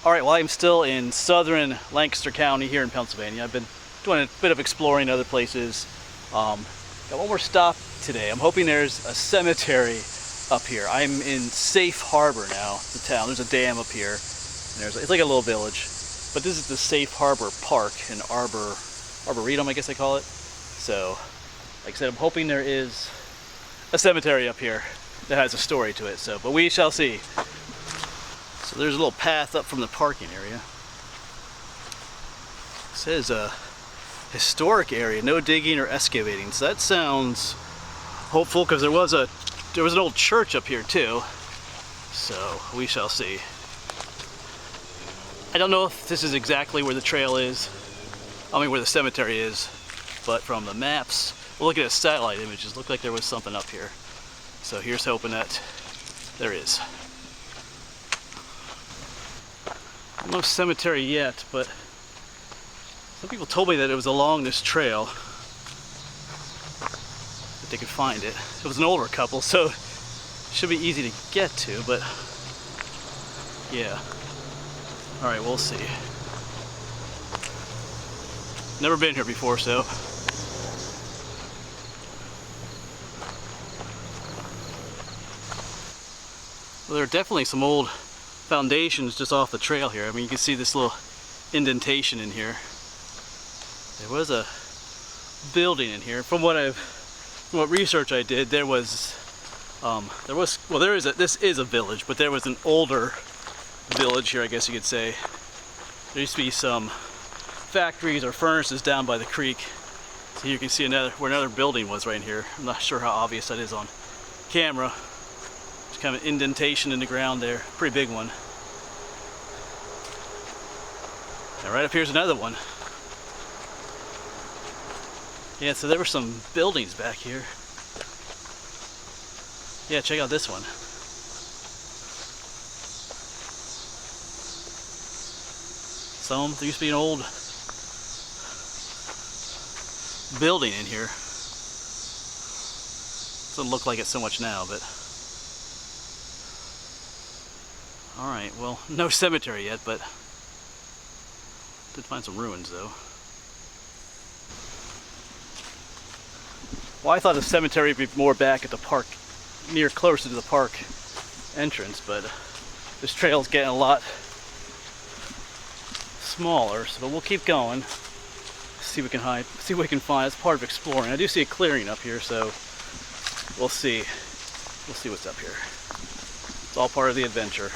Alright, well, I'm still in southern Lancaster County here in Pennsylvania. I've been doing a bit of exploring other places. Got one more stop today. I'm hoping there's a cemetery up here. I'm in Safe Harbor now, the town. There's a dam up here. And it's like a little village. But this is the Safe Harbor Park in Arboretum, I guess they call it. So, like I said, I'm hoping there is a cemetery up here that has a story to it. So, but we shall see. So there's a little path up from the parking area. It says a historic area, no digging or excavating. So that sounds hopeful, because there was an old church up here too. So we shall see. I don't know if this is exactly where the trail is. I mean where the cemetery is, but from the maps, we'll look at the satellite images. Looked like there was something up here. So here's hoping that there is. No cemetery yet, but some people told me that it was along this trail that they could find it. It was an older couple, so it should be easy to get to, but yeah. Alright, we'll see. Never been here before, so. Well, there are definitely some old foundations just off the trail here. I mean, you can see this little indentation in here. There was a building in here. From what research I did, this is a village, but there was an older village here, I guess you could say. There used to be some factories or furnaces down by the creek. So you can see where another building was right in here. I'm not sure how obvious that is on camera. There's kind of an indentation in the ground there, pretty big one. And right up here's another one. Yeah, so there were some buildings back here. Yeah, check out this one. There used to be an old building in here. Doesn't look like it so much now, but alright, well, no cemetery yet, but did find some ruins though. Well, I thought the cemetery would be more back at the park, closer to the park entrance, but this trail's getting a lot smaller, so we'll keep going. See what we can find. It's part of exploring. I do see a clearing up here, so we'll see. We'll see what's up here. It's all part of the adventure.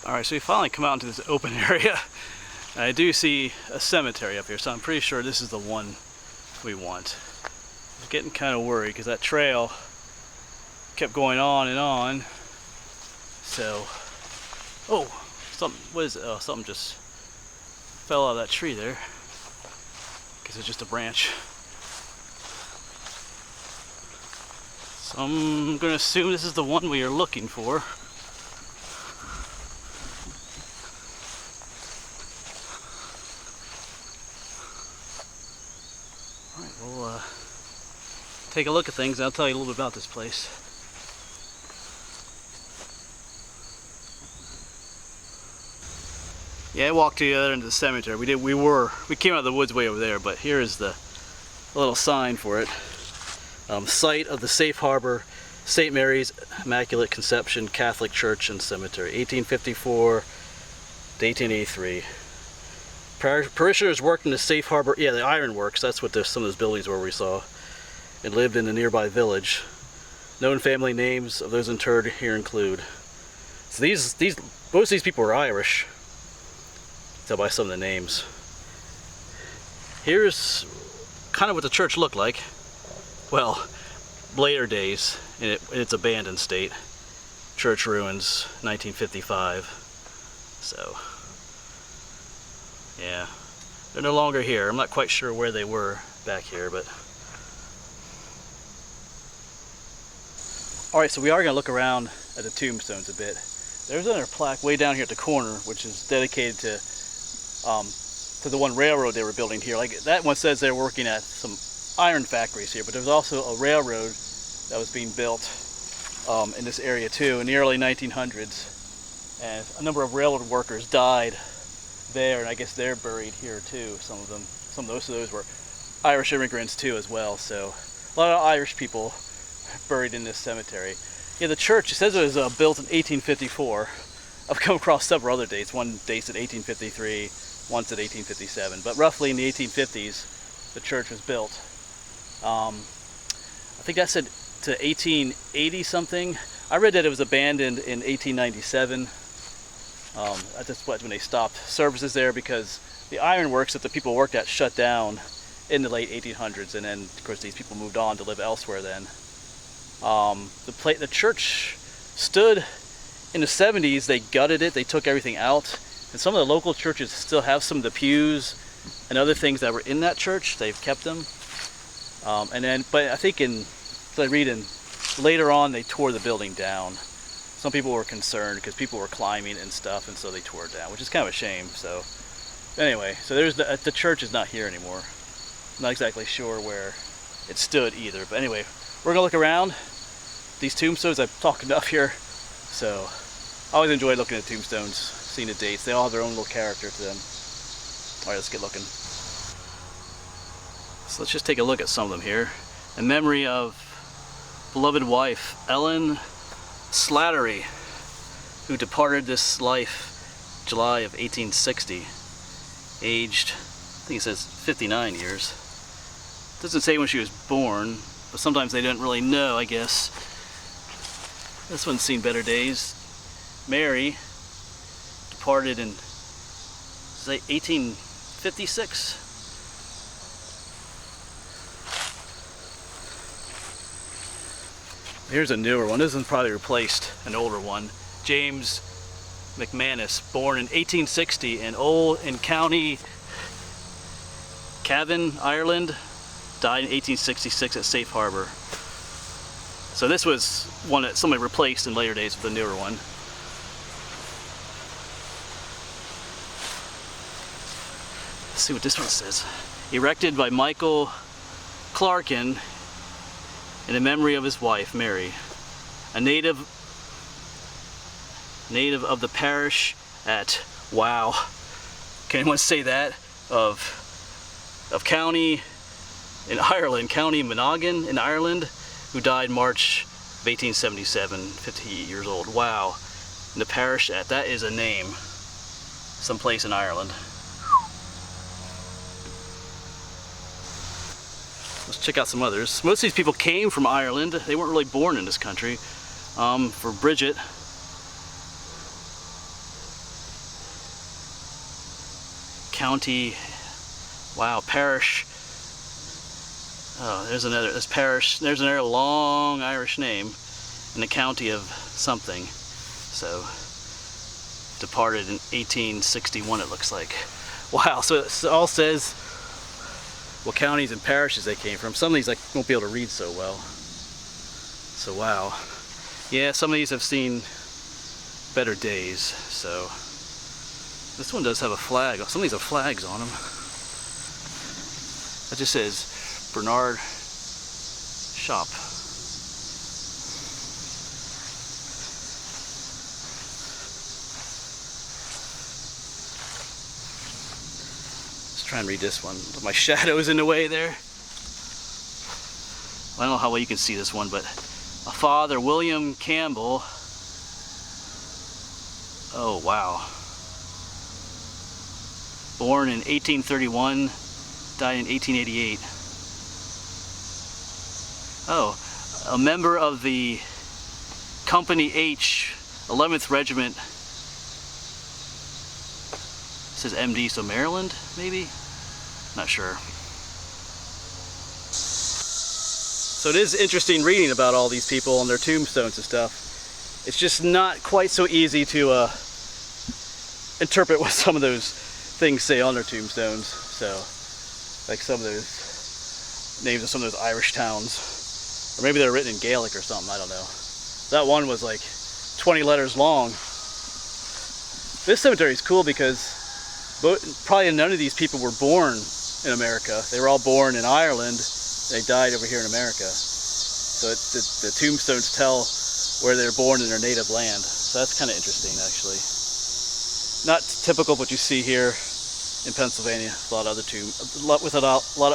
Alright, so we finally come out into this open area. I do see a cemetery up here, so I'm pretty sure this is the one we want. I'm getting kind of worried because that trail kept going on and on. So, something just fell out of that tree there. Guess it's just a branch. So I'm going to assume this is the one we are looking for. We'll take a look at things and I'll tell you a little bit about this place. Yeah, I walked to the other end of the cemetery. We came out of the woods way over there, but here is the little sign for it. Site of the Safe Harbor St. Mary's Immaculate Conception Catholic Church and Cemetery, 1854 to 1883. Parishioners worked in the Safe Harbor, the iron works, that's what some of those buildings were we saw, and lived in the nearby village. Known family names of those interred here include. So most of these people were Irish, tell by some of the names. Here's kind of what the church looked like. Well, later days, in its abandoned state. Church ruins, 1955. So, yeah, they're no longer here. I'm not quite sure where they were back here, but Alright, so we are going to look around at the tombstones a bit. There's another plaque way down here at the corner, which is dedicated to the one railroad they were building here. Like that one says they're working at some iron factories here, but there's also a railroad that was being built in this area too in the early 1900s. And a number of railroad workers died there, and I guess they're buried here too. Some of them, most of those were Irish immigrants too as well. So a lot of Irish people buried in this cemetery. Yeah, the church, it says it was built in 1854. I've come across several other dates. One dates at 1853, once at 1857. But roughly in the 1850s, the church was built. I think that said to 1880 something. I read that it was abandoned in 1897. That's when they stopped services there because the ironworks that the people worked at shut down in the late 1800s, and then of course these people moved on to live elsewhere then. The church stood in the 70s. They gutted it, they took everything out, and some of the local churches still have some of the pews and other things that were in that church. They've kept them. But I think later on they tore the building down. Some people were concerned because people were climbing and stuff, and so they tore it down, which is kind of a shame. So anyway, so there's the church is not here anymore. I'm not exactly sure where it stood either, but anyway, we're gonna look around these tombstones. I've talked enough here, so I always enjoy looking at tombstones, seeing the dates. They all have their own little character to them. All right, let's get looking. So let's just take a look at some of them here. In memory of beloved wife Ellen Slattery, who departed this life July of 1860, aged, I think it says 59 years. Doesn't say when she was born, but sometimes they didn't really know, I guess. This one's seen better days. Mary departed in 1856. Here's a newer one. This one's probably replaced an older one. James McManus, born in 1860 in County Cavan, Ireland, died in 1866 at Safe Harbor. So this was one that somebody replaced in later days with a newer one. Let's see what this one says. Erected by Michael Clarkin in the memory of his wife, Mary, a native of the parish at, wow, can anyone say that? Of county in Ireland, County Monaghan in Ireland, who died March of 1877, 58 years old. Wow. In the parish at, that is a name. Someplace in Ireland. Let's check out some others. Most of these people came from Ireland. They weren't really born in this country. For Bridget, county, wow, parish. Oh, there's parish. There's another long Irish name in the county of something. So, departed in 1861, it looks like. Wow, so it all says what counties and parishes they came from. Some of these I won't be able to read so well. So wow. Yeah, some of these have seen better days. So this one does have a flag. Some of these have flags on them. That just says Bernard Shop. Try and read this one. My shadow's in the way there. I don't know how well you can see this one, but a Father William Campbell. Oh wow. Born in 1831, died in 1888. Oh, a member of the Company H, 11th Regiment. It says MD, so Maryland, maybe? Not sure. So it is interesting reading about all these people and their tombstones and stuff. It's just not quite so easy to interpret what some of those things say on their tombstones. So, like some of those names of some of those Irish towns. Or maybe they're written in Gaelic or something, I don't know. That one was like 20 letters long. This cemetery is cool because probably none of these people were born in America. They were all born in Ireland. They died over here in America. So the tombstones tell where they were born in their native land. So that's kind of interesting, actually. Not typical of what you see here in Pennsylvania. A lot of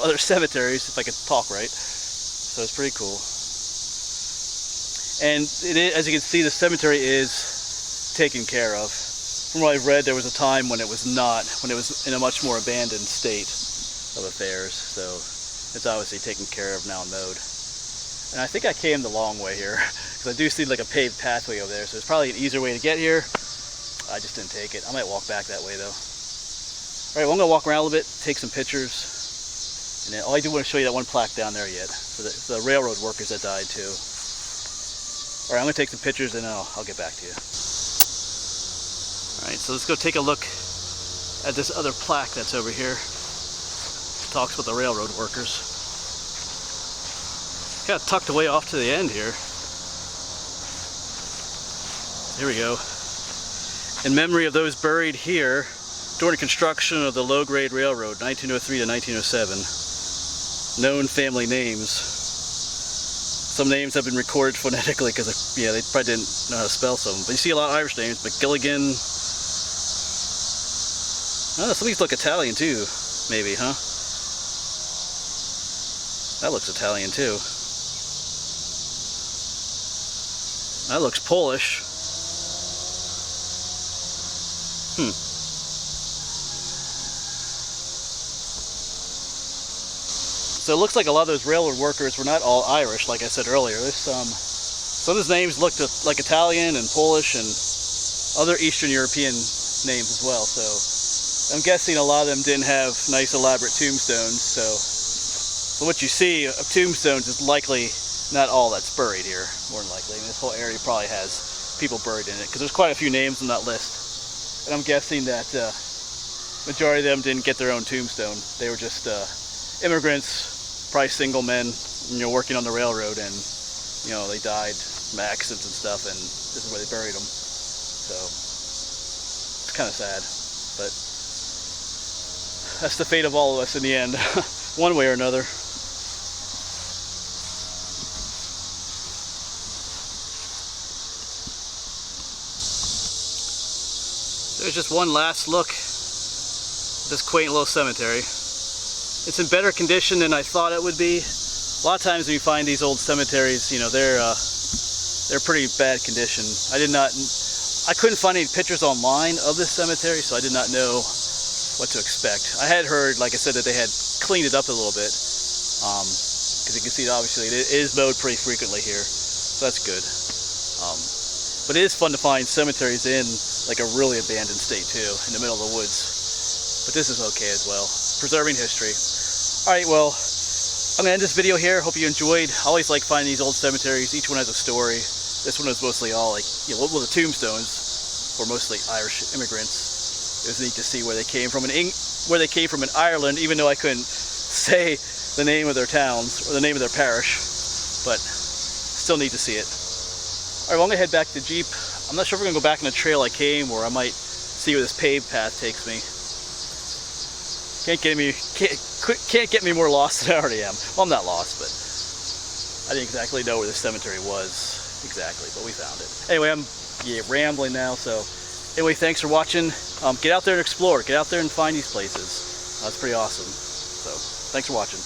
other cemeteries, if I could talk right. So it's pretty cool. And it is, as you can see, the cemetery is taken care of. From what I've read, there was a time when it was not, when it was in a much more abandoned state of affairs. So it's obviously taken care of now and mowed. And I think I came the long way here, because I do see like a paved pathway over there. So it's probably an easier way to get here. I just didn't take it. I might walk back that way though. All right, well, I'm gonna walk around a little bit, take some pictures. And then, I do want to show you that one plaque down there yet, for the railroad workers that died too. All right, I'm gonna take some pictures and I'll get back to you. All right, so let's go take a look at this other plaque that's over here. It talks about the railroad workers. Kind of tucked away off to the end here. Here we go. In memory of those buried here during construction of the low-grade railroad, 1903 to 1907. Known family names. Some names have been recorded phonetically because they probably didn't know how to spell some. But you see a lot of Irish names, McGilligan. Oh, some of these look Italian too, maybe, huh? That looks Italian too. That looks Polish. So it looks like a lot of those railroad workers were not all Irish, like I said earlier. There's some of those names looked like Italian and Polish and other Eastern European names as well. So I'm guessing a lot of them didn't have nice elaborate tombstones. So what you see of tombstones is likely not all that's buried here, more than likely. I mean, this whole area probably has people buried in it, because there's quite a few names on that list. And I'm guessing that majority of them didn't get their own tombstone. They were just immigrants, probably single men, working on the railroad, and they died from accidents and stuff, and this is where they buried them. So it's kind of sad, but that's the fate of all of us in the end, one way or another. There's just one last look at this quaint little cemetery. It's in better condition than I thought it would be. A lot of times when you find these old cemeteries, they're pretty bad condition. I couldn't find any pictures online of this cemetery, so I did not know what to expect. I had heard, like I said, that they had cleaned it up a little bit, because you can see obviously it is mowed pretty frequently here, so that's good. But it is fun to find cemeteries in like a really abandoned state too, in the middle of the woods. But this is okay as well, preserving history. All right, well, I'm gonna end this video here. Hope you enjoyed. I always like finding these old cemeteries. Each one has a story. This one was mostly all like, well, the tombstones were mostly Irish immigrants. It was neat to see where they came from in Ireland, even though I couldn't say the name of their towns or the name of their parish, but still neat to see it. All right, well, I'm gonna head back to the Jeep. I'm not sure if we're gonna go back on the trail I came, or I might see where this paved path takes me. Can't get me more lost than I already am. Well, I'm not lost, but I didn't exactly know where the cemetery was exactly, but we found it. Anyway, I'm rambling now, so anyway, thanks for watching. Get out there and explore. Get out there and find these places. That's pretty awesome. So, thanks for watching.